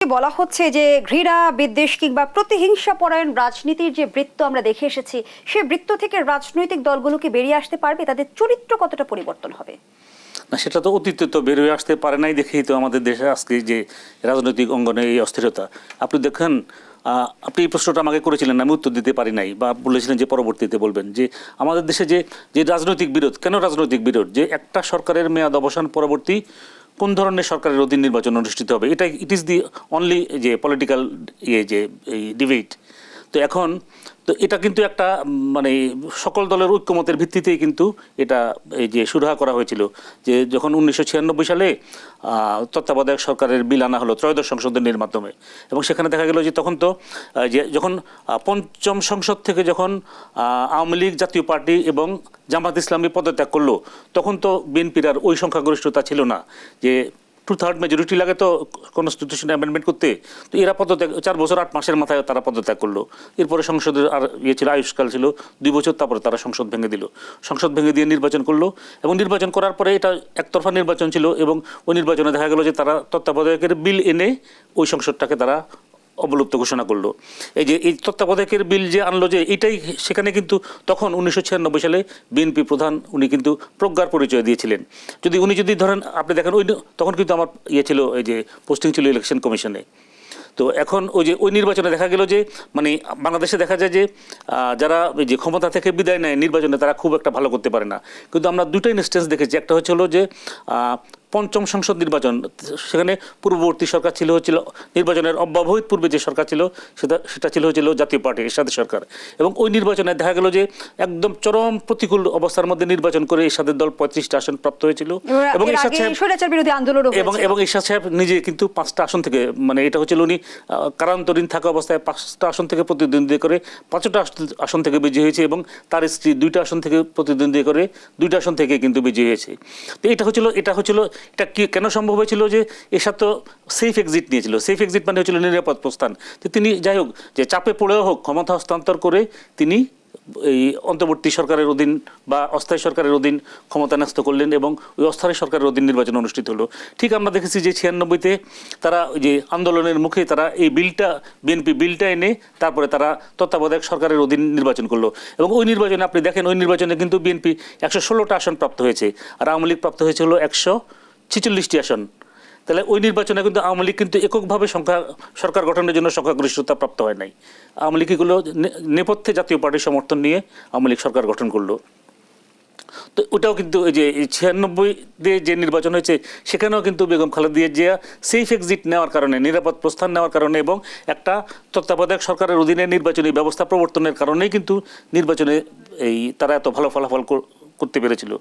বলা হচ্ছে যে ঘৃণা বিদ্বেষ কিংবা প্রতিহিংসা পরায়ণ রাজনীতির যে বৃত্ত আমরা দেখে এসেছি সেই বৃত্ত থেকে রাজনৈতিক দলগুলোকে বেরিয়ে আসতে পারবে, তাদের চরিত্র কতটা পরিবর্তন হবে? না, সেটা তো অতীতে তো বেরিয়ে আসতে পারে নাই দেখেই তো আমাদের দেশে আজকে যে রাজনৈতিক অঙ্গনে এই অস্থিরতা। আপনি দেখেন, আপনি এই প্রশ্নটা আমাকে করেছিলেন, আমি উত্তর দিতে পারি নাই, বা বলেছিলেন যে পরবর্তীতে বলবেন যে আমাদের দেশে যে যে রাজনৈতিক বিরোধ, কেন রাজনৈতিক বিরোধ, যে একটা সরকারের মেয়াদ অবসান পরবর্তী কোন ধরনের সরকারের অধীন নির্বাচন অনুষ্ঠিত হবে, এটা ইট ইজ দি অনলি যে পলিটিক্যাল যে এই ডিবেট। তো এখন তো এটা কিন্তু একটা মানে সকল দলের ঐক্যমতের ভিত্তিতেই কিন্তু এটা এই যে সুরাহা করা হয়েছিল, যে যখন 1996 সালে তত্ত্বাবধায়ক সরকারের বিল আনা হলো ত্রয়োদশ সংশোধনীর মাধ্যমে, এবং সেখানে দেখা গেল যে তখন তো যে যখন পঞ্চম সংসদ থেকে যখন আওয়ামী লীগ, জাতীয় পার্টি এবং জামাত ইসলামী পদত্যাগ করলো, তখন তো বিএনপির আর ওই সংখ্যাগরিষ্ঠতা ছিল না যে 2/3 মেজরিটি লাগে তো কনস্টিটিউশন অ্যামেন্ডমেন্ট করতে। তো এরা পদত্যাগ 4 বছর 8 মাসের মাথায় তারা পদত্যাগ করলো। এরপরে সংসদের আর ছিল আয়ুষ্কাল ছিল 2 বছর, তারপরে তারা সংসদ ভেঙে দিল। সংসদ ভেঙে দিয়ে নির্বাচন করলো, এবং নির্বাচন করার পরে এটা একতরফা নির্বাচন ছিল, এবং ওই নির্বাচনে দেখা গেল যে তারা তত্ত্বাবধায়কের বিল এনে ওই সংসদটাকে তারা অবলুপ্ত ঘোষণা করলো। এই যে এই তত্ত্বাবধায়কের বিল যে আনলো, যে এটাই সেখানে কিন্তু তখন 1996 সালে বিএনপি প্রধান উনি কিন্তু প্রজ্ঞার পরিচয় দিয়েছিলেন। উনি যদি ধরেন আপনি দেখেন ওই তখন কিন্তু আমার ছিল এই যে পোস্টিং ছিল ইলেকশন কমিশনে। তো এখন ওই নির্বাচনে দেখা গেল যে মানে বাংলাদেশে দেখা যায় যে যারা যে ক্ষমতা থেকে বিদায় নেয় নির্বাচনে, তারা খুব একটা ভালো করতে পারে না। কিন্তু আমরা দুটো ইনস্টেন্স দেখেছি। একটা হচ্ছিল যে পঞ্চম সংসদ নির্বাচন, সেখানে পূর্ববর্তী সরকার হচ্ছিল নির্বাচনের অব্যবহিত পূর্বে যে সরকার ছিল সেটা হচ্ছিল জাতীয় পার্টি এরশাদ সরকার, এবং ওই নির্বাচনে দেখা গেল যে একদম চরম প্রতিকূল অবস্থার মধ্যে নির্বাচন করে এরশাদের দল 35টা আসন প্রাপ্ত হয়েছিল, এবং এরশাদ সাহেব নিজে কিন্তু 5টা আসন থেকে, মানে এটা হচ্ছিল উনি কারান্তরীণ থাকা অবস্থায় 5টা আসন থেকে প্রতিদ্বন্দ্বিতা করে 5টা আসন থেকে বিজয়ী হয়েছে, এবং তার স্ত্রী 2টা আসন থেকে প্রতিদ্বন্দ্বিতা করে 2টা আসন থেকে কিন্তু বিজয়ী হয়েছে। তো এটা হচ্ছিল এটা কি কেন সম্ভব হয়েছিল, যে এরশাদ তো সেফ এক্সিট নিয়েছিল। সেফ এক্সিট মানে হচ্ছিল নিরাপদ প্রস্থান। তো তিনি যাই হোক যে চাপে পড়েও হোক ক্ষমতা হস্তান্তর করে তিনি এই অন্তর্বর্তী সরকারের অধীন বা অস্থায়ী সরকারের অধীন ক্ষমতা ন্যস্ত করলেন, এবং ওই অস্থায়ী সরকারের অধীন নির্বাচন অনুষ্ঠিত হলো। ঠিক আমরা দেখেছি যে 96-তে তারা যে আন্দোলনের মুখে তারা এই বিএনপি বিলটা এনে তারপরে তারা তত্ত্বাবধায়ক সরকারের অধীন নির্বাচন করলো, এবং ওই নির্বাচনে আপনি দেখেন ওই নির্বাচনে কিন্তু বিএনপি 116টা আসন প্রাপ্ত হয়েছে, আর আওয়ামী লীগ প্রাপ্ত হয়েছে হলো 146টি আসন। তাহলে ওই নির্বাচনে কিন্তু আওয়ামী লীগ কিন্তু এককভাবে সরকার গঠনের জন্য সংখ্যাগরিষ্ঠতা প্রাপ্ত হয় নাই। আওয়ামী লীগ এগুলো নেপথ্যে জাতীয় পার্টির সমর্থন নিয়ে আওয়ামী লীগ সরকার গঠন করলো। তো ওটাও কিন্তু এই যে 96-তে যে নির্বাচন হয়েছে সেখানেও কিন্তু বেগম খালেদা জিয়া সেফ এক্সিট নেওয়ার কারণে, নিরাপদ প্রস্থান নেওয়ার কারণে, এবং একটা তত্ত্বাবধায়ক সরকারের অধীনে নির্বাচনী ব্যবস্থা প্রবর্তনের কারণেই কিন্তু নির্বাচনে তারা এত ভালো ফলাফল করতে পেরেছিল।